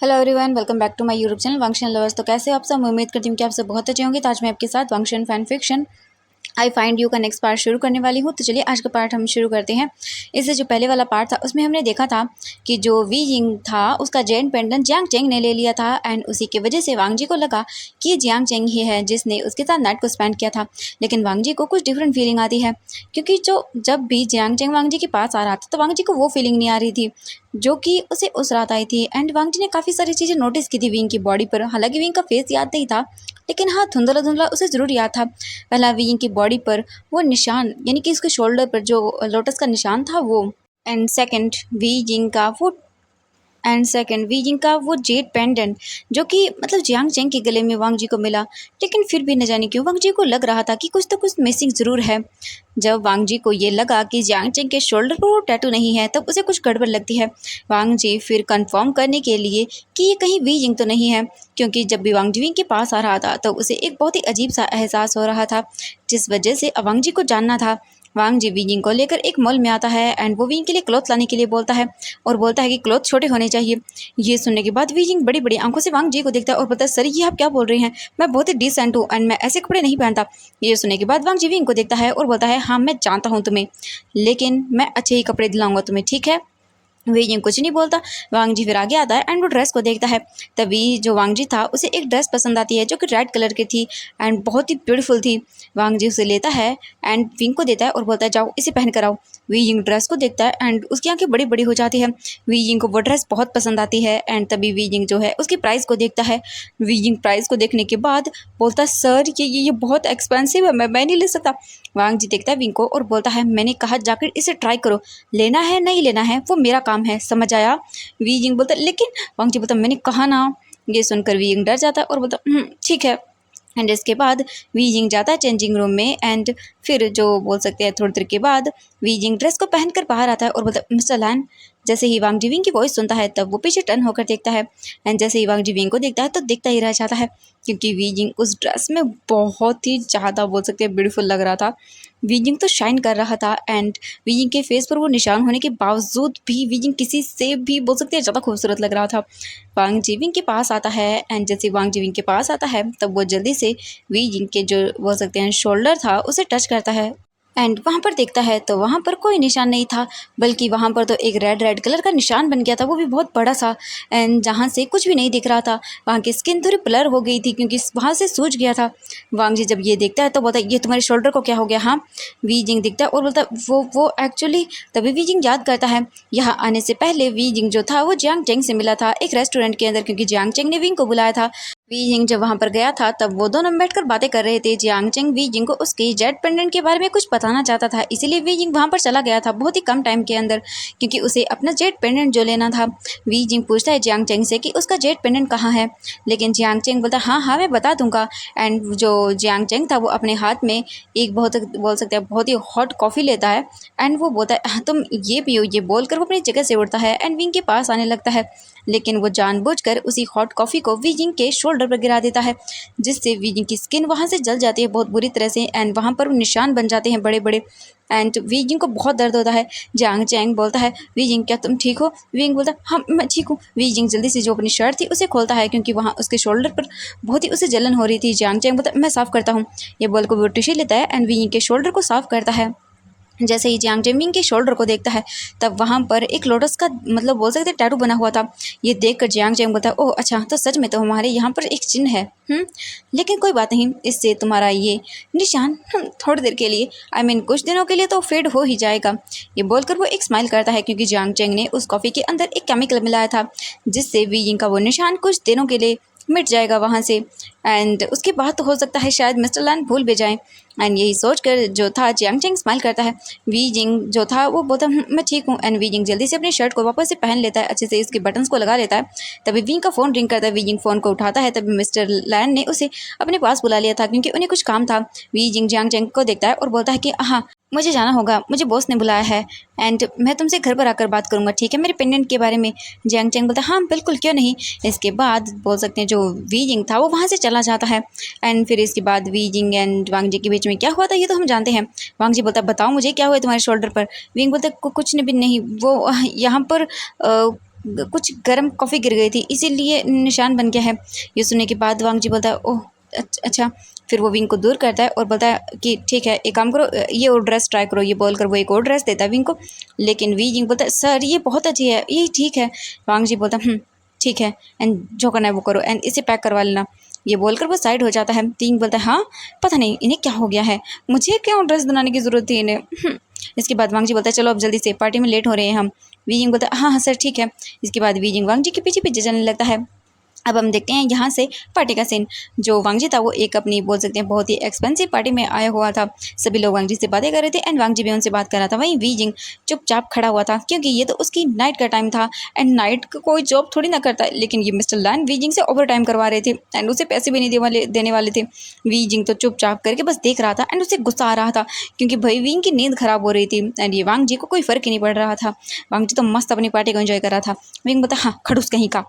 Hello everyone, welcome back to my YouTube channel Wangxian lovers. तो कैसे हो आप सब? मैं उम्मीद करती हूँ कि आप सब बहुत अच्छे होंगे। तो आज मैं आपके साथ Wangxian fan fiction I find you का नेक्स्ट पार्ट शुरू करने वाली हूँ। तो चलिए आज का पार्ट हम शुरू करते हैं। इससे जो पहले वाला पार्ट था उसमें हमने देखा था कि जो वी जिंग था उसका जैन पेंडेंट जियांग चेंग ने ले लिया था एंड उसी की वजह से वांग जी को लगा कि जियांग चेंग ही है जिसने उसके साथ नाइट को स्पेंड किया था। लेकिन वांग जी को कुछ डिफरेंट फीलिंग आती है, क्योंकि जो जब भी जियांग चेंग वांग जी के पास आ रहा था तो वांग जी को वो फीलिंग नहीं आ रही थी जो कि उसे उस रात आई थी। एंड वांग जी ने काफ़ी सारी चीज़ें नोटिस की थी विंग की बॉडी पर। हालांकि विंग का फेस याद नहीं था, लेकिन हाँ, धुंधला धुंधला उसे ज़रूर याद था। पहला विंग की बॉडी पर वो निशान, यानी कि उसके शोल्डर पर जो लोटस का निशान था वो। एंड सेकंड वी जिंग का वो वो जेड पेंडेंट जो कि मतलब जियांग चेंग के गले में वांग जी को मिला। लेकिन फिर भी न जाने क्यों वांग जी को लग रहा था कि कुछ तो कुछ मिसिंग ज़रूर है। जब वांग जी को ये लगा कि जियांग चेंग के शोल्डर पर वो टैटू नहीं है तब उसे कुछ गड़बड़ लगती है। वांग जी फिर कंफर्म करने के लिए कि ये कहीं वी जिंग तो नहीं है, क्योंकि जब भी वांग जी विंग के पास आ रहा था तो उसे एक बहुत ही अजीब सा एहसास हो रहा था, जिस वजह से वांग जी को जानना था। वांग जी विंग को लेकर एक मॉल में आता है एंड वो विंग के लिए क्लॉथ लाने के लिए बोलता है और बोलता है कि क्लॉथ छोटे होने चाहिए। ये सुनने के बाद विंग बड़ी बड़ी आंखों से वांग जी को देखता है और बोलता है, सर ये आप क्या बोल रहे हैं? मैं बहुत ही डिसेंट हूँ एंड मैं ऐसे कपड़े नहीं पहनता। ये सुनने के बाद वांग जी विंग को देखता है और बोलता है, हाँ मैं जानता हूँ तुम्हें, लेकिन मैं अच्छे ही कपड़े दिलाऊंगा तुम्हें, ठीक है? वी जिंग कुछ नहीं बोलता। वांग जी फिर आगे आता है एंड वो ड्रेस को देखता है। तभी जो वांग जी था उसे एक ड्रेस पसंद आती है जो कि रेड कलर की थी एंड बहुत ही ब्यूटीफुल थी। वांग जी उसे लेता है एंड विंग को देता है और बोलता है, जाओ इसे पहन कर आओ। वी जिंग ड्रेस को देखता है एंड उसकी आंखें बड़ी बड़ी हो जाती है। वी जिंग को वो ड्रेस बहुत पसंद आती है एंड तभी वी जिंग जो है उसकी प्राइस को देखता है। वी जिंग प्राइस को देखने के बाद बोलता है, सर ये बहुत एक्सपेंसिव है, मैं नहीं ले सकता। वांग जी देखता है विंग को और बोलता है, मैंने कहा जाकर इसे ट्राई करो, लेना है नहीं लेना है वो मेरा काम है, समझ आया? वी जिंग बोलता, लेकिन वांग जी बोलता, मैंने कहा ना। ये सुनकर वी जिंग डर जाता है और बोलता, ठीक है। एंड इसके बाद वी जिंग जाता है चेंजिंग रूम में एंड फिर जो बोल सकते हैं थोड़ी देर के बाद वी जिंग ड्रेस को पहनकर बाहर आता है और बोलता है, मिस्टर लैन। जैसे ही वांग जी विंग की वॉइस सुनता है तब वो पीछे टर्न होकर देखता है एंड जैसे ही वांग जी विंग को देखता है तो देखता ही रह जाता है, क्योंकि वी जिंग उस ड्रेस में बहुत ही ज़्यादा बोल सकते हैं ब्यूटीफुल लग रहा था। वी जिंग तो शाइन कर रहा था एंड वी जिंग के फेस पर वो निशान होने के बावजूद भी वी जिंग किसी से भी बोल सकते हैं ज़्यादा खूबसूरत लग रहा था। वांग जी विंग के पास आता है एंड जैसे वांग जी विंग के पास आता है तब वो जल्दी से वी जिंग के जो बोल सकते हैं शोल्डर था उसे टच करता है एंड वहाँ पर देखता है तो वहाँ पर कोई निशान नहीं था, बल्कि वहाँ पर तो एक रेड रेड कलर का निशान बन गया था, वो भी बहुत बड़ा सा। एंड जहाँ से कुछ भी नहीं दिख रहा था, वहाँ की स्किन थोड़ी ब्लर हो गई थी क्योंकि वहाँ से सूज गया था। वांग जी जब ये देखता है तो बोलता है, ये तुम्हारे शोल्डर को क्या हो गया? हाँ। वी जिंग दिखता है और बोलता है, वो एक्चुअली तभी वी जिंग याद करता है यहाँ आने से पहले वी जिंग जो था वो जियांग चेंग से मिला था एक रेस्टोरेंट के अंदर, क्योंकि जियांग चेंग ने विंग को बुलाया था। वी जिंग जब वहाँ पर गया था तब वो दोनों बैठकर बातें कर रहे थे। जियांग चेंग वी जिंग को उसके जेट पेंडेंट के बारे में कुछ बताना चाहता था, इसीलिए वी जिंग वहाँ पर चला गया था बहुत ही कम टाइम के अंदर, क्योंकि उसे अपना जेट पेंडेंट जो लेना था। वी जिंग पूछता है जियांग चेंग से कि उसका जेट पेंडेंट कहाँ है, लेकिन जियांग चेंग बोलता है, हाँ हाँ मैं बता दूंगा। एंड जो जियांग चेंग था वो अपने हाथ में एक बहुत बोल सकते हैं बहुत ही हॉट कॉफ़ी लेता है एंड वो बोलता है, हाँ, तुम ये पियो। ये बोलकर वो अपनी जगह से उठता है एंड विंग के पास आने लगता है, लेकिन वो जानबूझकर उसी हॉट कॉफ़ी को वी जिंग के शोल्डर पर गिरा देता है, जिससे वी जिंग की स्किन वहाँ से जल जाती है बहुत बुरी तरह से एंड वहाँ पर निशान बन जाते हैं बड़े बड़े एंड वी जिंग को बहुत दर्द होता है। जियांग चैंग बोलता है, वी जिंग क्या तुम ठीक हो? वी जिंग बोलता है, हाँ मैं ठीक हूँ। वी जिंग जल्दी से जो अपनी शर्ट थी उसे खोलता है क्योंकि वहाँ उसके शोल्डर पर बहुत ही उसे जलन हो रही थी। जियांग चैंग बोलता है, मैं साफ़ करता हूँ। ये बोलकर वो टिश्यू लेता है एंड वी जिंग के शोल्डर को साफ़ करता है। जैसे ही जियांग चेमिंग के शोल्डर को देखता है तब वहाँ पर एक लोटस का मतलब बोल सकते टैटू बना हुआ था। ये देखकर जियांग चेंग बोलता है, ओह अच्छा, तो सच में तो हमारे यहाँ पर एक चिन्ह है। लेकिन कोई बात नहीं, इससे तुम्हारा ये निशान थोड़ी देर के लिए कुछ दिनों के लिए तो फेड हो ही जाएगा। ये बोलकर वो एक स्माइल करता है क्योंकि जियांग चेंग ने उस कॉफ़ी के अंदर एक केमिकल मिलाया था जिससे वी जिंग का वो निशान कुछ दिनों के लिए मिट जाएगा वहाँ से एंड उसके बाद तो हो सकता है शायद मिस्टर लैन भूल भी जाएं। एंड यही सोचकर जो था जियांग चेंग स्माइल करता है। वी जिंग जो था वो बोलता है, मैं ठीक हूँ। एंड वी जिंग जल्दी से अपनी शर्ट को वापस से पहन लेता है, अच्छे से इसके बटन्स को लगा लेता है। तभी विंग का फ़ोन रिंग करता है। वी जिंग फ़ोन को उठाता है, तभी मिस्टर लैन ने उसे अपने पास बुला लिया था क्योंकि उन्हें कुछ काम था। वी जिंग जियांग चेंग को देखता है और बोलता है कि हाँ मुझे जाना होगा, मुझे बॉस ने बुलाया है एंड मैं तुमसे घर पर आकर बात करूँगा, ठीक है, मेरे पेंडेंट के बारे में। जियांग चेंग बोलता है, हाँ बिल्कुल क्यों नहीं। इसके बाद बोल सकते हैं जो वी जिंग था वो वहाँ से चला जाता है एंड फिर इसके बाद वी जिंग एंड वांग जी के बीच में क्या हुआ था ये तो हम जानते हैं। वांग जी बोलता है, बताओ मुझे क्या हुआ है तुम्हारे शोल्डर पर? विंग बोलता है, कुछ भी नहीं, वो यहाँ पर कुछ गर्म कॉफ़ी गिर गई थी, इसीलिए निशान बन गया है। ये सुनने के बाद वांग जी बोलता है, ओह अच्छा। फिर वो विंग को दूर करता है और बोलता है कि ठीक है, एक काम करो, ये और ड्रेस ट्राई करो। ये बोलकर वो एक और ड्रेस देता है विंग को, लेकिन वी जिंग बोलता है, सर ये बहुत अच्छी है, ये ठीक है। वांग जी बोलता है, ठीक है, एंड जो करना है वो करो, एंड इसे पैक करवा लेना। ये बोलकर वो साइड हो जाता है। विंग बोलता है, हाँ पता नहीं इन्हें क्या हो गया है, मुझे क्यों ड्रेस बनाने की ज़रूरत थी इन्हें। इसके बाद वांग जी बोलता है, चलो अब जल्दी से, पार्टी में लेट हो रहे हैं हम। वी जिंग बोलता है, हाँ हाँ सर ठीक है। इसके बाद वी जिंग वांग जी के पीछे पीछे चलने लगता है। अब हम देखते हैं यहाँ से पार्टी का सीन। जो वांग जी था वो एक अपनी बोल सकते हैं बहुत ही एक्सपेंसिव पार्टी में आया हुआ था। सभी लोग वांग जी से बातें कर रहे थे एंड वांग जी भी उनसे बात कर रहा था। वहीं वी जिंग चुपचाप खड़ा हुआ था, क्योंकि ये तो उसकी नाइट का टाइम था एंड नाइट का कोई जॉब थोड़ी ना करता है। लेकिन ये मिस्टर लैन वी जिंग से ओवर टाइम करवा रहे थे एंड उसे पैसे भी नहीं देने वाले थे। वी जिंग तो चुपचाप करके बस देख रहा था एंड उसे गुस्सा आ रहा था, क्योंकि भाई विंग की नींद खराब हो रही थी एंड ये वांग जी को कोई फर्क ही नहीं पड़ रहा था। वांग जी तो मस्त अपनी पार्टी को एंजॉय कर रहा था। विंग बता, हाँ खड़ूस कहीं का।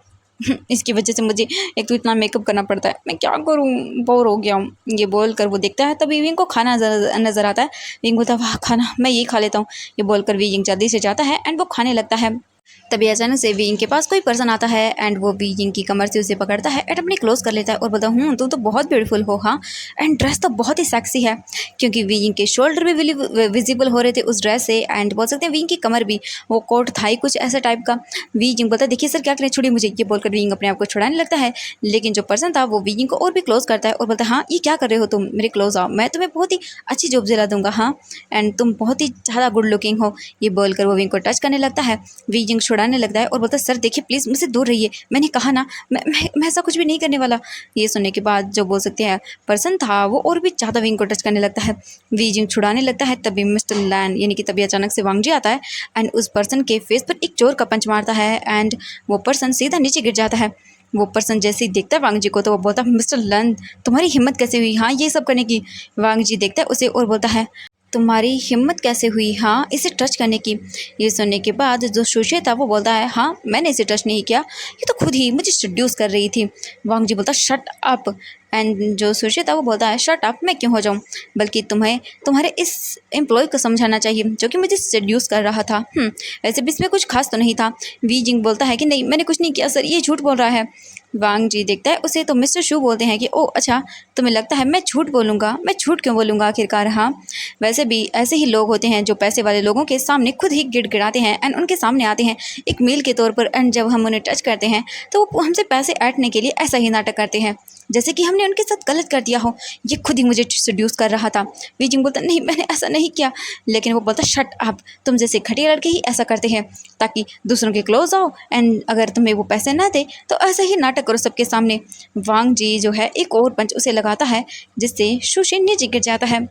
इसकी वजह से मुझे एक तो इतना मेकअप करना पड़ता है, मैं क्या करूँ, बोर हो गया हूँ। ये बोल कर वो देखता है, तभी विंग को खाना नज़र आता है। विंग बोलता है, वाह खाना, मैं यही खा लेता हूँ। ये बोलकर विंग जल्दी से जाता है एंड वो खाने लगता है। तभी अचानक से विंग के पास कोई पर्सन आता है एंड वो विंग की कमर से उसे पकड़ता है एंड अपनी क्लोज कर लेता है और बोलता है, तुम तो बहुत ब्यूटीफुल हो, हाँ, एंड ड्रेस तो बहुत ही सेक्सी है। क्योंकि विंग के शोल्डर भी विजिबल हो रहे थे उस ड्रेस से एंड बोल सकते हैं विंग की कमर भी, वो कोट था ही कुछ ऐसा टाइप का। विंग बोलता है, देखिए सर क्या करें, छोड़िए मुझे। ये बोलकर विंग अपने आप को छुड़ाने लगता है, लेकिन जो पर्सन था वो विंग को और भी क्लोज करता है और बोलता है, हाँ ये क्या कर रहे हो तुम, मेरे क्लोज आओ, मैं तुम्हें बहुत ही अच्छी जॉब दिला दूंगा, हाँ, एंड तुम बहुत ही ज़्यादा गुड लुकिंग हो। ये बोलकर वो विंग को टच करने लगता है। विंग छुड़ाने लगता है और बोलता है, सर देखिए प्लीज़ मुझसे दूर रहिए, मैंने कहा ना मैं ऐसा कुछ भी नहीं करने वाला। ये सुनने के बाद जो बोल सकते हैं पर्सन था वो और भी ज़्यादा विंग को टच करने लगता है। विंग छुड़ाने लगता है, तभी मिस्टर लैन यानी कि तभी अचानक से वांग जी आता है एंड उस पर्सन के फेस पर एक जोर का पंच मारता है एंड वो पर्सन सीधा नीचे गिर जाता है। वो पर्सन जैसे ही देखता है वांग जी को तो वो बोलता है, मिस्टर लैन तुम्हारी हिम्मत कैसे हुई, हाँ ये सब करने की। वांग जी देखता है उसे और बोलता है, तुम्हारी हिम्मत कैसे हुई, हाँ इसे टच करने की। ये सुनने के बाद जो सुशे था वो बोलता है, हाँ मैंने इसे टच नहीं किया, ये तो खुद ही मुझे सेड्यूस कर रही थी। वांग जी बोलता, शट अप। एंड जो सुशे था वो बोलता है, शट अप, मैं क्यों हो जाऊँ, बल्कि तुम्हें तुम्हारे इस एम्प्लॉय को समझाना चाहिए जो कि मुझे सेड्यूस कर रहा था। वैसे भी इसमें कुछ खास तो नहीं था। वी जिंग बोलता है कि नहीं मैंने कुछ नहीं किया सर, ये झूठ बोल रहा है। वांग जी देखता है उसे तो मिस्टर शू बोलते हैं कि ओ अच्छा, तुम्हें लगता है मैं झूठ बोलूँगा, मैं झूठ क्यों बोलूँगा आखिरकार, हाँ वैसे भी ऐसे ही लोग होते हैं जो पैसे वाले लोगों के सामने खुद ही गिड़गिड़ाते हैं एंड उनके सामने आते हैं एक मील के तौर पर, एंड जब हम उन्हें टच करते हैं तो वो हमसे पैसे ऐंठने के लिए ऐसा ही नाटक करते हैं जैसे कि हमने उनके साथ गलत कर दिया हो। ये खुद ही मुझे सेड्यूस कर रहा था। वीजिंग बोलता, नहीं मैंने ऐसा नहीं किया, लेकिन वो बोलता, शट अप, तुम जैसे घटिया लड़के ही ऐसा करते हैं ताकि दूसरों के क्लोज आओ एंड अगर तुम्हें वो पैसे ना दे तो ऐसा ही नाटक करो सबके सामने। वांग जी जो है एक और पंच उसे लगाता है जिससे सुशिन नीचे गिर जाता है।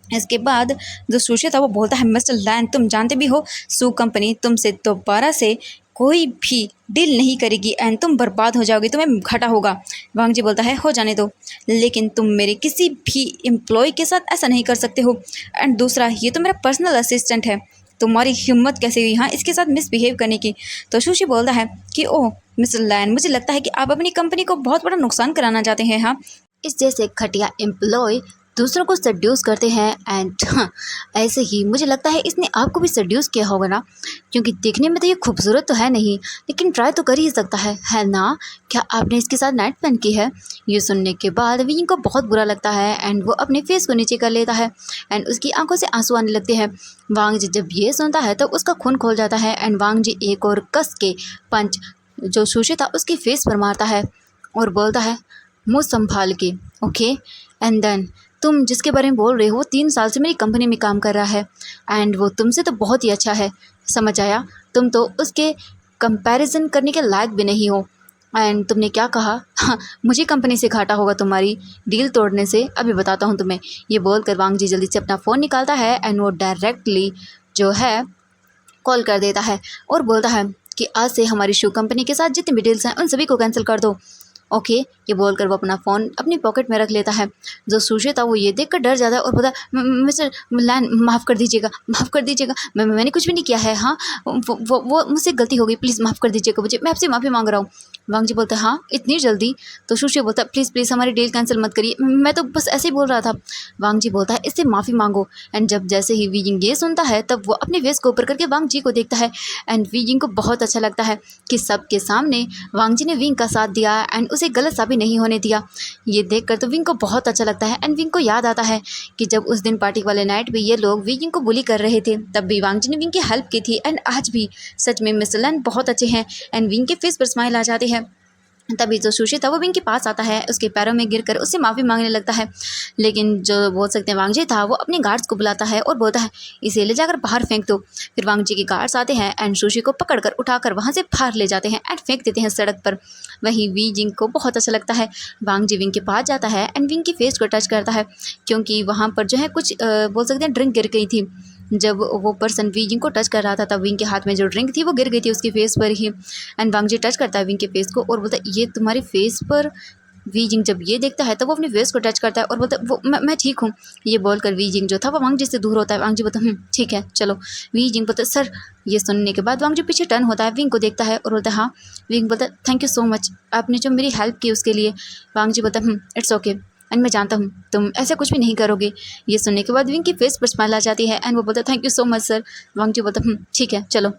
इसके बाद जो सुशी था वो बोलता है, मिस्टर लैन तुम जानते भी हो सू कंपनी तुमसे दोबारा से कोई भी डील नहीं करेगी एंड तुम बर्बाद हो जाओगे, तुम्हें घाटा होगा। वांग जी बोलता है, हो जाने दो, लेकिन तुम मेरे किसी भी एम्प्लॉय के साथ ऐसा नहीं कर सकते हो, एंड दूसरा ये तो मेरा पर्सनल असिस्टेंट है, तुम्हारी हिम्मत कैसे हुई हाँ इसके साथ मिसबिहेव करने की। तो सुशी बोलता है कि ओह मिस्टर लैन, मुझे लगता है कि आप अपनी कंपनी को बहुत बड़ा नुकसान कराना चाहते हैं, हाँ इस जैसे घटिया एम्प्लॉय दूसरों को सड्यूस करते हैं एंड ऐसे ही मुझे लगता है इसने आपको भी सड्यूस किया होगा ना, क्योंकि देखने में तो ये खूबसूरत तो है नहीं लेकिन ट्राई तो कर ही सकता है ना, क्या आपने इसके साथ नाइट प्लान की है। ये सुनने के बाद विंग को बहुत बुरा लगता है एंड वो अपने फेस को नीचे कर लेता है एंड उसकी आंखों से आंसू आने लगते हैं। वांग जी जब ये सुनता है तो उसका खून खोल जाता है एंड वांग जी एक और कस के पंच जो सुशी था उसके फेस पर मारता है और बोलता है, मुँह संभाल के, ओके, एंड देन तुम जिसके बारे में बोल रहे हो वो 3 साल से मेरी कंपनी में काम कर रहा है एंड वो तुमसे तो बहुत ही अच्छा है, समझ आया, तुम तो उसके कंपैरिजन करने के लायक भी नहीं हो। एंड तुमने क्या कहा, हाँ मुझे कंपनी से घाटा होगा तुम्हारी डील तोड़ने से, अभी बताता हूँ तुम्हें। ये बोल कर वांग जी जल्दी से अपना फ़ोन निकालता है एंड वो डायरेक्टली जो है कॉल कर देता है और बोलता है कि आज से हमारी शू कंपनी के साथ जितने भी डील्स हैं उन सभी को कैंसिल कर दो, ओके। ये बोलकर वो अपना फ़ोन अपनी पॉकेट में रख लेता है। जो सुशी था वो ये देखकर डर जाता है और बोलता है, मिस्टर लैन माफ़ कर दीजिएगा, माफ़ कर दीजिएगा, मैंने कुछ भी नहीं किया है, हाँ वो मुझसे गलती हो गई, प्लीज़ माफ़ कर दीजिएगा मुझे, मैं आपसे माफ़ी मांग रहा हूँ। वांग जी बोलता है हाँ इतनी जल्दी? तो शुशे बोलता है प्लीज़ प्लीज़ हमारी डील कैंसिल मत करिए, मैं तो बस ऐसे ही बोल रहा था। वांग जी बोलता है इससे माफ़ी मांगो। एंड जब जैसे ही वीजिंग ये सुनता है तब वो अपने फेस को ऊपर करके वांग जी को देखता है। एंड वीजिंग को बहुत अच्छा लगता है कि सबके सामने वांग जी ने विंग का साथ दिया एंड उसे गलत साबित नहीं होने दिया। ये देखकर तो विंग को बहुत अच्छा लगता है। एंड विंग को याद आता है कि जब उस दिन पार्टी वाले नाइट भी ये लोग विंग को बुली कर रहे थे तब भी वांग जी ने विंग की हेल्प की थी। एंड आज भी सच में मिस्टर लैन बहुत अच्छे हैं। एंड विंग के फेस पर स्माइल आ जाती है। तभी जो सुशी था वो विंग के पास आता है, उसके पैरों में गिरकर उससे माफ़ी मांगने लगता है। लेकिन जो बोल सकते हैं वांग जी था वो अपने गार्ड्स को बुलाता है और बोलता है इसे ले जाकर बाहर फेंक दो। फिर वांग जी के गार्ड्स आते हैं एंड सुशी को पकड़कर उठाकर वहाँ से बाहर ले जाते हैं एंड फेंक देते हैं सड़क पर। वहीं वी जिंग को बहुत अच्छा लगता है। वांग जी विंग के पास जाता है एंड विंग की फेस को टच करता है क्योंकि वहाँ पर जो है कुछ बोल सकते हैं ड्रिंक गिर गई थी। जब वो पर्सन वी जिंग को टच कर रहा था तब विंग के हाथ में जो ड्रिंक थी वो गिर गई थी उसके फेस पर ही। एंड वांग जी टच करता है विंग के फेस को और बोलता है ये तुम्हारे फेस पर। वी जिंग जब ये देखता है तो वो अपने फेस को टच करता है और बोलता है वो मैं ठीक हूँ। ये बोलकर वी जिंग जो था वो वांग जी से दूर होता है। वांग जी बोलता है ठीक है चलो। वी जिंग बोलता है सर। ये सुनने के बाद वांग जी पीछे टर्न होता है, विंग को देखता है और बोलता है हाँ। विंग बोलता है थैंक यू सो मच, आपने जो मेरी हेल्प की उसके लिए। वांग जी बोलता है इट्स ओके एंड मैं जानता हूँ तुम ऐसा कुछ भी नहीं करोगे। ये सुनने के बाद विंग की फेस पर स्माइल आ जाती है एंड वो बोलता है thank you so much sir. Wang ji बोलता ठीक है चलो।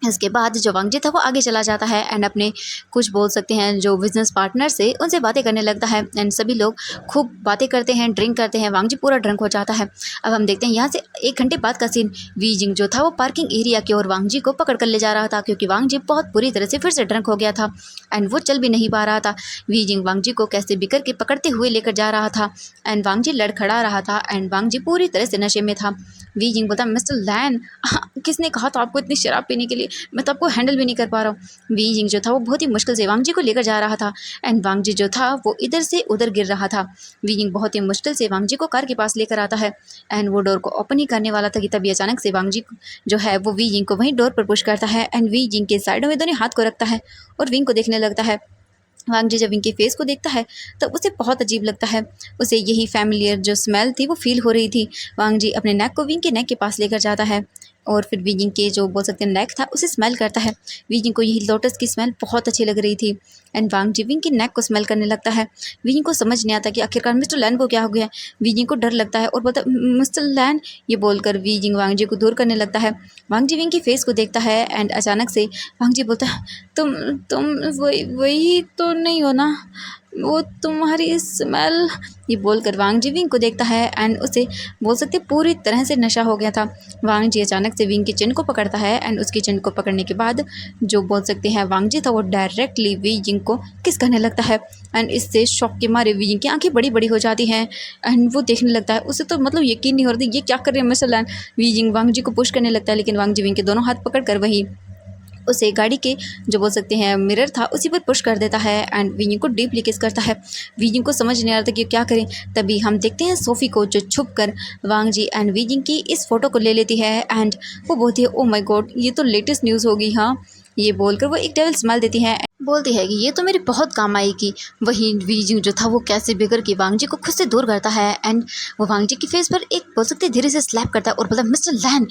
इसके बाद जो वांग जी था वो आगे चला जाता है एंड अपने कुछ बोल सकते हैं जो बिजनेस पार्टनर से उनसे बातें करने लगता है। एंड सभी लोग खूब बातें करते हैं, ड्रिंक करते हैं। वांग जी पूरा ड्रंक हो जाता है। अब हम देखते हैं यहाँ से 1 घंटे बाद का सीन। वी जिंग जो था वो पार्किंग एरिया की ओर वांग जी को पकड़ कर ले जा रहा था क्योंकि वांग जी बहुत बुरी तरह से फिर से ड्रंक हो गया था एंड वो चल भी नहीं पा रहा था। वी जिंग वांग जी को कैसे भी करके पकड़ते हुए लेकर जा रहा था एंड वांग जी लड़खड़ा रहा था एंड वांग जी पूरी तरह से नशे में था। वी जिंग बोलता मिस्टर लैन किसने कहा था आपको इतनी शराब पीने के लिए, मैं तो आपको हैंडल भी नहीं कर पा रहा हूँ। वी जिंग जो था वो बहुत ही मुश्किल से वांग जी को लेकर जा रहा था एंड वांग जी जो था वो इधर से उधर गिर रहा था। वी जिंग बहुत ही मुश्किल से वांग जी को कार के पास लेकर आता है एंड वो डोर को ओपन ही करने वाला था कि तभी अचानक से वांग जी जो है वो वी जिंग को वहीं डोर पर पुश करता है एंड वी जिंग के साइडों में दोनों हाथ को रखता है और विंग को देखने लगता है। वांग जी जब इनके फेस को देखता है तब उसे बहुत अजीब लगता है। उसे यही फैमिलियर जो स्मेल थी वो फील हो रही थी। वांग जी अपने नेक को विंग के नेक के पास लेकर जाता है और फिर विंग के जो बोल सकते हैं नेक था उसे स्मेल करता है। विंग को यही लोटस की स्मेल बहुत अच्छी लग रही थी एंड वांग जी विंग के नेक को स्मेल करने लगता है। विंग को समझ नहीं आता कि आखिरकार मिस्टर लैन को क्या हो गया। विंग को डर लगता है और बोलता मिस्टर लैन। ये बोलकर विंग वांग जी को दूर करने लगता है। वांग जी विंग की फेस को देखता है एंड अचानक से वांग जी बोलता है तुम वही तो नहीं हो ना, वो तुम्हारी स्मेल। ये बोलकर वांग जी विंग को देखता है एंड उसे बोल सकते पूरी तरह से नशा हो गया था। वांग जी अचानक से विंग की चिन को पकड़ता है एंड उसकी चिन को पकड़ने के बाद जो बोल सकते हैं वांग जी था वो डायरेक्टली विंग को किस करने लगता है एंड इससे शॉक के मारे विंग की आंखें बड़ी बड़ी हो जाती हैं एंड वो देखने लगता है। उसे तो मतलब यकीन नहीं हो रहा था ये क्या कर रहे हैं मिस्टर लैन। विंग वांग जी को पुश करने लगता है लेकिन वांग जी विंग के दोनों हाथ पकड़ कर वही उसे गाड़ी के जो बोल सकते हैं मिरर था उसी पर पुश कर देता है एंड विंग को डीपली किस करता है। विंग को समझ नहीं आ रहा था कि क्या करें। तभी हम देखते हैं सोफ़ी को जो छुप कर वांग जी एंड विंग की इस फोटो को ले लेती है एंड वो बोलती है ओ माय गॉड ये तो लेटेस्ट न्यूज़ होगी। हाँ ये बोलकर वो एक डेविल स्माइल देती है, बोलती है कि ये तो मेरी बहुत काम आएगी। वहीं वीजिंग जो था वो कैसे बिगड़ के वांग जी को खुद से दूर करता है एंड वो वांग जी की फेस पर एक बोल सकते धीरे से स्लैप करता है और बोलता है मिस्टर लैन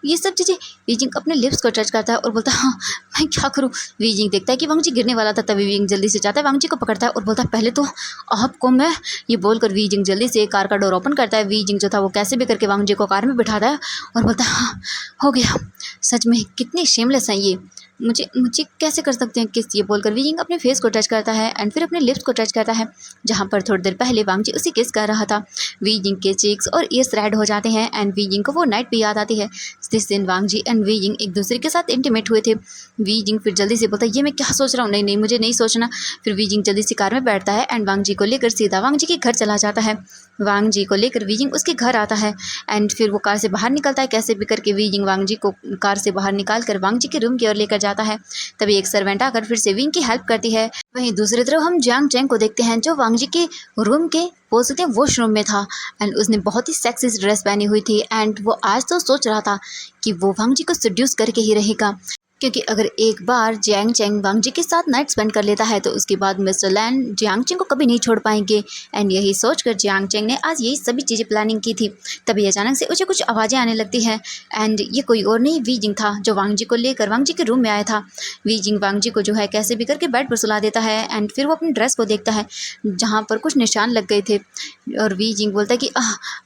ये सब चीज़ें। वीजिंग अपने लिप्स को टच करता है और बोलता है हाँ मैं क्या करूँ। वीजिंग देखता है कि वांग जी गिरने वाला था तभी वीजिंग जल्दी से जाता है वांग जी को पकड़ता है और बोलता है पहले तो आपको मैं। ये बोलकर वीजिंग जल्दी से कार का डोर ओपन करता है। वीजिंग जो था वो कैसे भी करके वांग जी को कार में बिठाता है और बोलता है हाँ हो गया। सच में कितने शेमलेस हैं ये, मुझे कैसे कर सकते हैं किस। ये बोलकर विंग अपने फेस को टच करता है एंड फिर अपने लिप्स को टच करता है जहाँ पर थोड़ी देर पहले वांग जी उसे किस कर रहा था। विंग के चीक्स और ईयर्स रेड हो जाते हैं एंड विंग को वो नाइट भी याद आती है जिस दिन वांग जी एंड विंग एक दूसरे के साथ इंटीमेट हुए थे। विंग फिर जल्दी से बोलता है ये मैं क्या सोच रहा हूँ, नहीं मुझे नहीं सोचना। फिर विंग जल्दी से कार में बैठता है एंड वांग जी को लेकर सीधा वांग जी के घर चला जाता है। वांग जी को लेकर विंग उसके घर आता है एंड फिर वो कार से बाहर निकलता है। कैसे भी करके विंग वांग जी को कार से बाहर निकाल कर वांग जी के रूम की ओर लेकर जाता है। तभी एक सर्वेंट आकर फिर से विंग की हेल्प करती है। वहीं दूसरी तरफ हम जियांग चेंग को देखते हैं जो वांग जी के रूम के बोल सकते हैं वॉशरूम में था एंड उसने बहुत ही सेक्सी ड्रेस पहनी हुई थी एंड वो आज तो सोच रहा था कि वो वांग जी को सेड्यूस करके ही रहेगा। क्योंकि अगर एक बार जियांग चेंग वांग जी के साथ नाइट स्पेंड कर लेता है तो उसके बाद मिस्टर लैन जियांग चेंग को कभी नहीं छोड़ पाएंगे। एंड यही सोचकर जियांग चेंग ने आज यही सभी चीज़ें प्लानिंग की थी। तभी अचानक से उसे कुछ आवाज़ें आने लगती हैं। एंड ये कोई और नहीं वी जिंग था जो वांग जी को लेकर वांग जी के रूम में आया था। वी जिंग वांग जी को जो है कैसे भी करके बेड पर सुला देता है। एंड फिर वो अपनी ड्रेस को देखता है जहाँ पर कुछ निशान लग गए थे। और वी जिंग बोलता है कि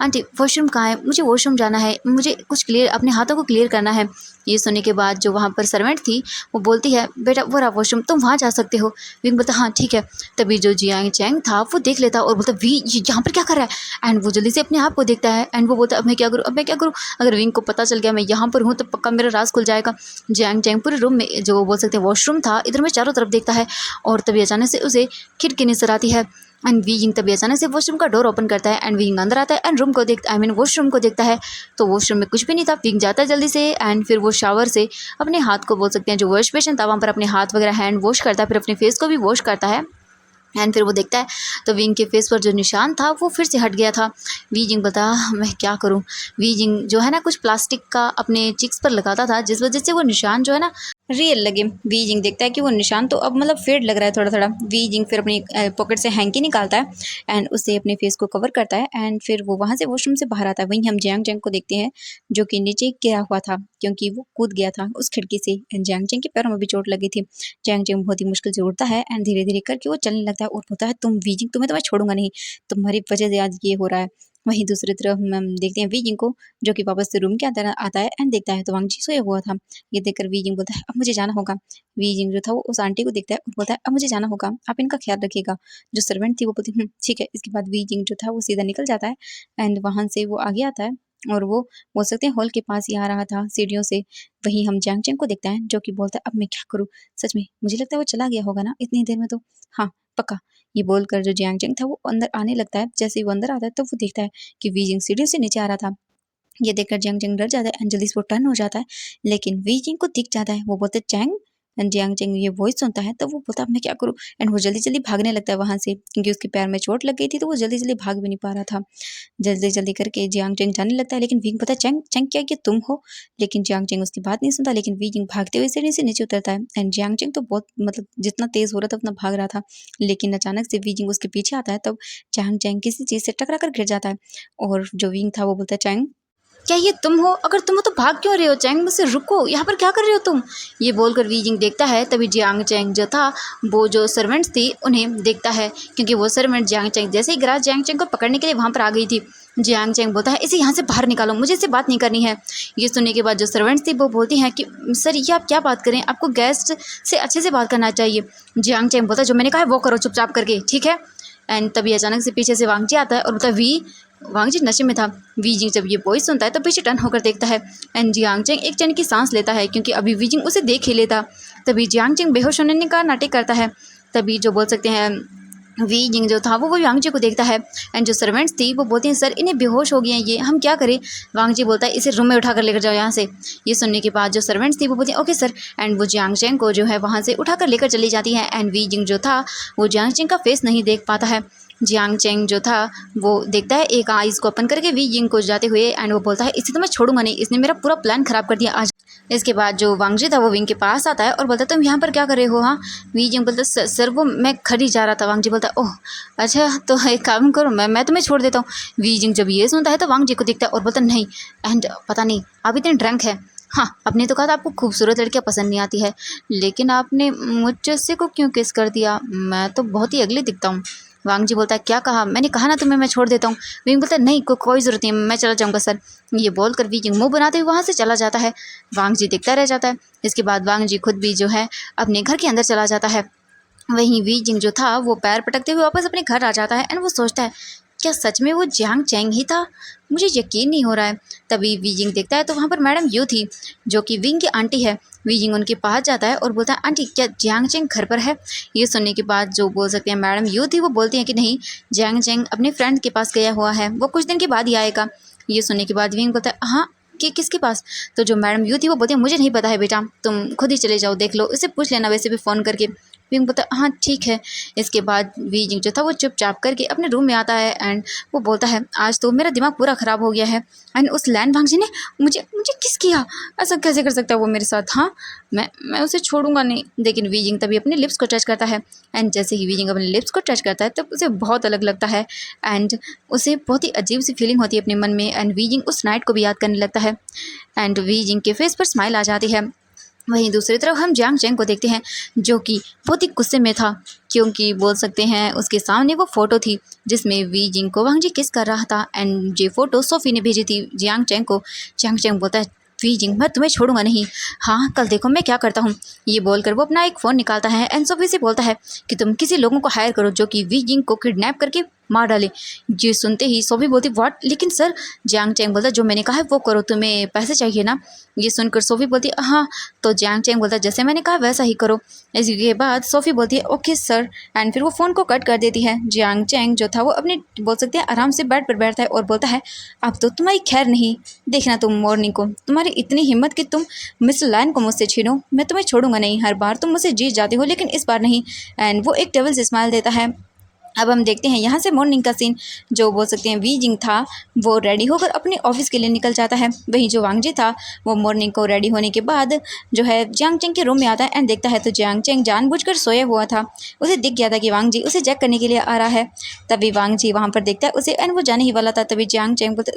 आंटी वॉशरूम कहाँ है, मुझे वॉशरूम जाना है, मुझे कुछ क्लियर अपने हाथों को क्लियर करना है। ये सुनने के बाद जो वहाँ पर सर्वेंट थी वो बोलती है बेटा वो रहा वॉशरूम, तुम वहाँ जा सकते हो। विंग बोलता हाँ ठीक है। तभी जो जियांग चैंग था वो देख लेता और बोलता वी ये यहाँ पर क्या कर रहा है। एंड वो जल्दी से अपने आप को देखता है। एंड वो बोलता अब मैं क्या करूँ, अब मैं क्या करूँ, अगर विंग को पता चल गया मैं यहाँ पर हूँ तो पक्का मेरा राज खुल जाएगा। जियांग चैंग पूरे रूम में जो बोल सकते हैं वॉशरूम था इधर में चारों तरफ देखता है और तभी अचानक से उसे खिड़की नजर आती है। एंड वी जिंग तभी अचानक से वॉशरूम का डोर ओपन करता है। एंड विंग अंदर आता है एंड रूम को देखता आई मीन वॉशरूम को देखता है तो वॉशरूम में कुछ भी नहीं था। विंग जाता है जल्दी से एंड फिर वो शावर से अपने हाथ को बोल सकते हैं जो वॉश बेसिन था वहाँ पर अपने हाथ वगैरह हैंड वॉश करता है, फिर अपने फेस को भी वॉश करता है। एंड फिर वो देखता है तो विंग के फेस पर जो निशान था वो फिर से हट गया था। वी जिंग बता मैं क्या करूं। वी जिंग जो है ना कुछ प्लास्टिक का अपने चिक्स पर लगाता था जिस वजह से वो निशान जो है ना रियल लगे। वी जिंग देखता है कि वो निशान तो अब मतलब फेड लग रहा है थोड़ा थोड़ा। वी जिंग फिर अपनी पॉकेट से हैंकी निकालता है एंड उससे अपने फेस को कवर करता है। एंड फिर वो वहाँ से वॉशरूम से बाहर आता है। वहीं हम जियांग चैंग को देखते हैं जो कि नीचे गिरा हुआ था क्योंकि वो कूद गया था उस खिड़की से। एंड जियांग चैंग के पैरों में भी चोट लगी थी। जियांग चैंग बहुत ही मुश्किल से उठता है एंड धीरे धीरे करके वो चलने लगता है और बोलता है तुम वी जिंग तुम्हें तो मैं छोड़ूंगा नहीं, तुम्हारी वजह से आज ये हो रहा है। वहीं दूसरी तरफ हम देखते हैं वी जिंग को जो कि वापस से रूम के अंदर आता है एंड देखता है तो वांग जी सोया हुआ था। ये देखकर वी जिंग बोलता है अब मुझे जाना होगा। वी जिंग जो था वो उस आंटी को देखता है और बोलता है अब मुझे जाना होगा, आप इनका ख्याल रखिएगा। जो सर्वेंट थी वो बोलती ठीक है। इसके बाद वी जिंग जो था वो सीधा निकल जाता है एंड वहाँ से वो आगे आता है और वो बोल सकते हैं हॉल के पास ही आ रहा था सीढ़ियों से। वहीं हम जियांग चैंग को देखता है जो कि बोलता है अब मैं क्या करूँ, सच में मुझे लगता है वो चला गया होगा ना इतनी देर में तो, हाँ पक्का। ये बोलकर जो जियांग चैंग था वो अंदर आने लगता है। जैसे ही वो अंदर आता है तो वो देखता है कि वी जिंग सीढ़ियों से नीचे आ रहा था। ये देखकर जियांग चैंग डर जाता है एंड जल्दी से वो टर्न हो जाता है लेकिन वी जिंग को दिख जाता है। वो बोलते चैंग एंड जियांग चैंग ये वॉइस सुनता है तो वो बोलता है मैं क्या करूँ। एंड वो जल्दी जल्दी भागने लगता है वहां से क्योंकि उसके पैर में चोट लग गई थी तो वो जल्दी जल्दी भाग भी नहीं पा रहा था। जल्दी जल्दी करके जियांग चैंग जाने लगता है लेकिन विंग पता है चैंग चैंग क्या ये तुम हो। लेकिन जियांग चैंग उसकी बात नहीं सुनता लेकिन वी जिंग भागते हुए सीढ़ी से नीचे उतरता है। एंड जियांग चैंग तो बहुत मतलब जितना तेज हो रहा था उतना भाग रहा था लेकिन अचानक से वी जिंग उसके पीछे आता है तब जियांग चैंग किसी चीज से टकरा कर गिर जाता है। और जो विंग था वो बोलता है चैंग क्या ये तुम हो, अगर तुम हो तो भाग क्यों रहे हो, चैंग मुझसे रुको, यहाँ पर क्या कर रहे हो तुम। ये बोलकर वी जिंग देखता है तभी जियांग चैंग जो था वो जो सर्वेंट्स थी उन्हें देखता है क्योंकि वो सर्वेंट जियांग चैंग जैसे ही गिरा जियांग चैंग को पकड़ने के लिए वहाँ पर आ गई थी। जियांग चैंग बोलता है इसे यहाँ से बाहर निकालो, मुझे इससे बात नहीं करनी है। ये सुनने के बाद जो सर्वेंट्स थी वो बोलती हैं कि सर ये आप क्या बात करें, आपको गेस्ट से अच्छे से बात करना चाहिए। जियांग चैंग बोलता है जो मैंने कहा है वो करो चुपचाप करके, ठीक है। एंड तभी अचानक से पीछे से वांगजी आता है और बोलता है वी। वांगजी नशे में था। वी जिंग जब ये वॉइस सुनता है तो पीछे टर्न होकर देखता है एंड जियांग चैंग एक चैन की सांस लेता है क्योंकि अभी वी जिंग उसे देख ही लेता। तभी जियांग चैंग बेहोश होने का नाटक करता है। तभी जो बोल सकते हैं वी जिंग जो था वो वांगजी को देखता है एंड जो सर्वेंट्स थी वो बोलते हैं सर इन्हें बेहोश हो गए हैं, ये हम क्या करें। वांगजी बोलता है इसे रूम में उठा कर लेकर जाओ यहाँ से। ये सुनने के बाद जो सर्वेंट्स थी वो बोलते हैं ओके सर। एंड वो जियांग चैंग को जो है वहाँ से उठा कर लेकर चली जाती है। एंड वी जिंग जो था वो जियांग चैंग का फेस नहीं देख पाता है। जियांग चैंग जो था वो देखता है एक आइज़ को ओपन करके वी जिंग को जाते हुए एंड वो बोलता है इसे तो मैं छोड़ूंगा नहीं, इसने मेरा पूरा प्लान खराब कर दिया आज। इसके बाद जो वांगजी था वो विंग के पास आता है और बोलता है तुम यहाँ पर क्या कर रहे हो। हाँ वी जिंग बोलता है सर वो मैं खड़ी जा रहा था। वांगजी बोलता है ओह अच्छा तो एक काम करो मैं तुम्हें छोड़ देता हूँ। वी जिंग जब ये सुनता है तो वांगजी को देखता है और बोलता है नहीं। एंड पता नहीं आप इतने ड्रंक है। हाँ आपने तो कहा था आपको खूबसूरत लड़कियाँ पसंद नहीं आती है लेकिन आपने मुझसे को क्यों किस कर दिया, मैं तो बहुत ही अगली दिखता हूँ। वांगजी बोलता है क्या कहा, मैंने कहा ना तुम्हें मैं छोड़ देता हूँ। विंग बोलता है नहीं कोई ज़रूरत नहीं, मैं चला जाऊँगा सर। ये बोलकर वी जिंग मुँह बनाते हुए वहाँ से चला जाता है। वांगजी देखता रह जाता है। इसके बाद वांगजी खुद भी जो है अपने घर के अंदर चला जाता है। वहीं वी जिंग जो था वो पैर पटकते हुए वापस अपने घर आ जाता है एंड वो सोचता है क्या सच में वो जियांग चैंग ही था, मुझे यकीन नहीं हो रहा है। तभी वी जिंग देखता है तो वहाँ पर मैडम यू थी जो कि विंग की आंटी है। वी जिंग उनके पास जाता है और बोलता है आंटी क्या जियांग चैंग घर पर है। ये सुनने के बाद जो बोल सकते हैं मैडम यू थी वो बोलती हैं कि नहीं जियांग चैंग अपने फ्रेंड के पास गया हुआ है, वो कुछ दिन के बाद ही आएगा। ये सुनने के बाद विंग बोलता है हाँ कि किसके पास। तो जो मैडम यू थी वो बोलती है मुझे नहीं पता है बेटा, तुम खुद ही चले जाओ देख लो, इससे पूछ लेना वैसे भी फ़ोन करके। विंग बोलता है हाँ ठीक है। इसके बाद वी जिंग जो था वो चुपचाप करके अपने रूम में आता है एंड वो बोलता है आज तो मेरा दिमाग पूरा ख़राब हो गया है। एंड उस लैन वांगजी ने मुझे मुझे किस किया, ऐसा कैसे कर सकता है वो मेरे साथ। हाँ मैं उसे छोड़ूंगा नहीं। लेकिन वी जिंग तभी अपने लिप्स को टच करता है एंड जैसे ही वी जिंग अपने लिप्स को टच करता है तब उसे बहुत अलग लगता है एंड उसे बहुत ही अजीब सी फीलिंग होती है अपने मन में। एंड वी जिंग उस नाइट को भी याद करने लगता है एंड वी जिंग के फेस पर स्माइल आ जाती है। वहीं दूसरी तरफ हम जियांग चेंग को देखते हैं जो कि बहुत ही गुस्से में था क्योंकि बोल सकते हैं उसके सामने वो फ़ोटो थी जिसमें वी जिंग को वांग जी किस कर रहा था एंड ये फ़ोटो सोफ़ी ने भेजी थी जियांग चेंग को। जियांग चेंग बोलता है वी जिंग मैं तुम्हें छोड़ूंगा नहीं, हाँ कल देखो मैं क्या करता हूँ। ये बोलकर वो अपना एक फ़ोन निकालता है एंड सोफ़ी से बोलता है कि तुम किसी लोगों को हायर करो जो कि वी जिंग को किडनैप करके मार डाले। ये सुनते ही सोफ़ी बोलती व्हाट, लेकिन सर जियांग चेंग बोलता जो मैंने कहा है वो करो, तुम्हें पैसे चाहिए ना। ये सुनकर सोफ़ी बोलती हाँ, तो जियांग चेंग बोलता जैसे मैंने कहा वैसा ही करो। इसके बाद सोफ़ी बोलती है ओके सर एंड फिर वो फ़ोन को कट कर देती है। जियांग चेंग जो था वो अपने बोल सकते हैं आराम से बेड पर बैठता है और बोलता है अब तो तुम्हारी खैर नहीं, देखना तुम मॉर्निंग को, तुम्हारी इतनी हिम्मत कि तुम मिस्टर लाइन को मुझसे छीनो, मैं तुम्हें छोड़ूंगा नहीं। हर बार तुम मुझसे जीत जाते हो लेकिन इस बार नहीं। एंड वो एक डेविल से स्माइल देता है। अब हम देखते हैं यहाँ से मॉर्निंग का सीन। जो बोल सकते हैं वी जिंग था वो रेडी होकर अपने ऑफिस के लिए निकल जाता है। वहीं जो वांग जी था वो मॉर्निंग को रेडी होने के बाद जो है जियांग चेंग के रूम में आता है एंड देखता है तो जियांग चेंग जानबूझकर सोया हुआ था। उसे दिख गया था कि वांग जी उसे चेक करने के लिए आ रहा है। तभी वांग जी वहाँ पर देखता है उसे एंड वो जाने ही वाला था। तभी जियांग चेंग बोलता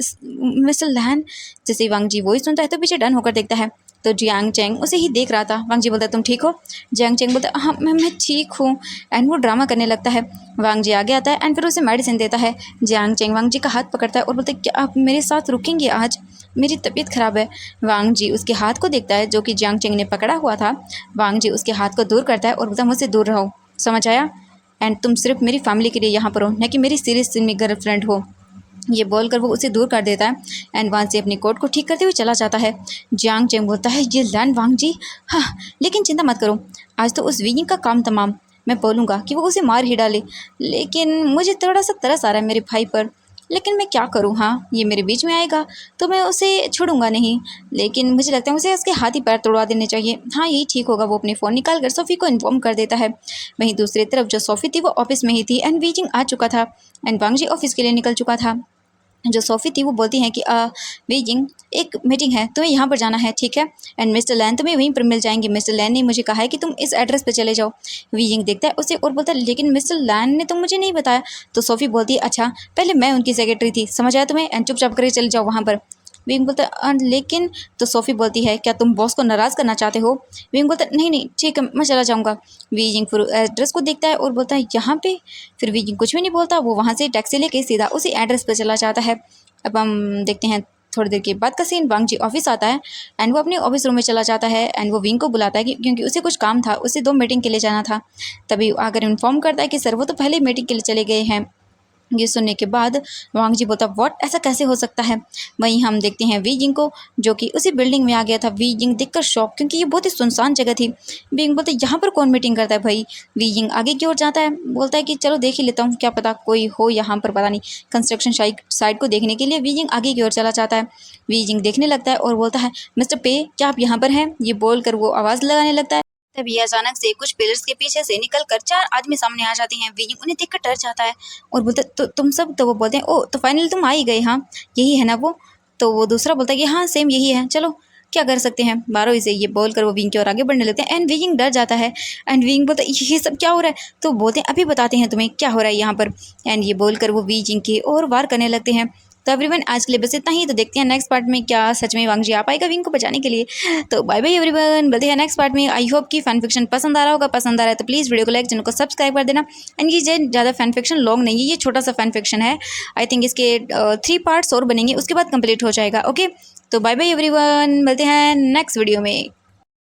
मिस्टर लैन, जैसे वांग जी वही सुनता है तो पीछे डन होकर देखता है तो जियांग चेंग उसे ही देख रहा था। वांग जी बोलता तुम ठीक हो। जियांग चेंग बोलता हाँ मैं ठीक हूँ एंड वो ड्रामा करने लगता है। वांग जी आगे आता है एंड फिर उसे मेडिसिन देता है। जियांग चेंग वांग जी का हाथ पकड़ता है और बोलता है क्या आप मेरे साथ रुकेंगे, आज मेरी तबीयत ख़राब है। वांग जी उसके हाथ को देखता है जो कि जियांग चेंग ने पकड़ा हुआ था। वांग जी उसके हाथ को दूर करता है और बोलता मुझसे दूर रहो, समझ आया, एंड तुम सिर्फ मेरी फैमिली के लिए यहाँ पर हो, न कि मेरी सीरियस गर्लफ्रेंड हो। ये बोलकर वो उसे दूर कर देता है एंड वहाँ से अपनी कोट को ठीक करते हुए चला जाता है। जियांग चेंग बोलता है ये लैन वांग जी, हाँ लेकिन चिंता मत करो, आज तो उस विंग का काम तमाम। मैं बोलूँगा कि वो उसे मार ही डाले, लेकिन मुझे थोड़ा सा तरस आ रहा है मेरे भाई पर, लेकिन मैं क्या करूँ। हाँ ये मेरे बीच में आएगा तो मैं उसे छोड़ूंगा नहीं, लेकिन मुझे लगता है उसे उसके हाथ ही पैर तोड़वा देने चाहिए। हाँ यही ठीक होगा। वो अपनी फ़ोन निकाल कर सोफ़ी को इन्फॉर्म कर देता है। वहीं दूसरी तरफ जो सोफ़ी थी वो ऑफिस में ही थी एंड वीजिंग आ चुका था एंड वांग जी ऑफिस के लिए निकल चुका था। जो सोफ़ी थी वो बोलती हैं कि बीजिंग एक मीटिंग है, तुम्हें यहाँ पर जाना है, ठीक है, एंड मिस्टर लैन तुम्हें वहीं पर मिल जाएंगे। मिस्टर लैन ने मुझे कहा है कि तुम इस एड्रेस पे चले जाओ। बीजिंग देखता है उसे और बोलता है लेकिन मिस्टर लैन ने तो मुझे नहीं बताया। तो सोफ़ी बोलती है अच्छा पहले मैं उनकी सेक्रेटरी थी, समझ आया तुम्हें, एंड चुपचाप करके चले जाओ वहाँ पर। विंग बोलता है लेकिन, तो सोफ़ी बोलती है क्या तुम बॉस को नाराज़ करना चाहते हो। विंग बोलता है नहीं नहीं ठीक है मैं चला जाऊँगा। वीजिंग फिर एड्रेस को देखता है और बोलता है यहाँ पे। फिर वीजिंग कुछ भी नहीं बोलता, वो वहाँ से टैक्सी लेके सीधा उसी एड्रेस पर चला जाता है। अब हम देखते हैं थोड़ी देर के बाद का सीन। वांग जी ऑफिस आता है एंड वो अपने ऑफिस रूम में चला जाता है एंड वो विंग को बुलाता है क्योंकि उसे कुछ काम था, उसे 2 मीटिंग के लिए जाना था। तभी आकर इन्फॉर्म करता है कि सर वो तो पहले मीटिंग के लिए चले गए हैं। ये सुनने के बाद वांग जी बोलता व्हाट, ऐसा कैसे हो सकता है। वहीं हम देखते हैं वी जिंग को जो कि उसी बिल्डिंग में आ गया था। वी जिंग देखकर शॉक क्योंकि ये बहुत ही सुनसान जगह थी। वी जिंग बोलता यहाँ पर कौन मीटिंग करता है भाई। वी जिंग आगे की ओर जाता है, बोलता है कि चलो देख ही लेता हूँ, क्या पता कोई हो यहाँ पर, पता नहीं कंस्ट्रक्शन साइट को देखने के लिए वी जिंग आगे की ओर चला जाता है। वी जिंग देखने लगता है और बोलता है मिस्टर पे क्या आप यहाँ पर हैं। ये बोलकर वो आवाज़ लगाने लगता है। तभी अचानक से कुछ पिलर्स के पीछे से निकलकर 4 आदमी सामने आ जाते हैं। विजिंग उन्हें देखकर डर जाता है और बोलते तो तुम सब, तो वो बोलते हैं ओ तो फाइनली तुम आ ही गए, हाँ यही है ना वो। तो वो दूसरा बोलता है कि हाँ सेम यही है, चलो क्या कर सकते हैं मारो इसे। ये बोलकर वो विंग की ओर आगे बढ़ने लगते हैं एंड विंग डर जाता है एंड विंग बोलता है ये सब क्या हो रहा है। तो बोलते हैं अभी बताते हैं तुम्हें क्या हो रहा है यहाँ पर। एंड ये बोलकर वो विंग की ओर वार करने लगते हैं। तो एवरीवन आज के लिए बस इतना ही। तो देखते हैं नेक्स्ट पार्ट में क्या सच में वांग जी आ पाएगा विंग को बचाने के लिए। तो बाय बाय एवरीवन, मिलते हैं नेक्स्ट पार्ट में। आई होप कि फैन फिक्शन पसंद आ रहा होगा, पसंद आ रहा है तो प्लीज़ वीडियो को लाइक, चैनल को सब्सक्राइब कर देना। एंड ये ज़्यादा फैन फिक्शन लॉन्ग नहीं है, ये छोटा सा फैन फिक्शन है। आई थिंक इसके 3 पार्ट्स और बनेंगे, उसके बाद कंप्लीट हो जाएगा। ओके तो बाय बाय एवरीवन, मिलते हैं नेक्स्ट वीडियो में।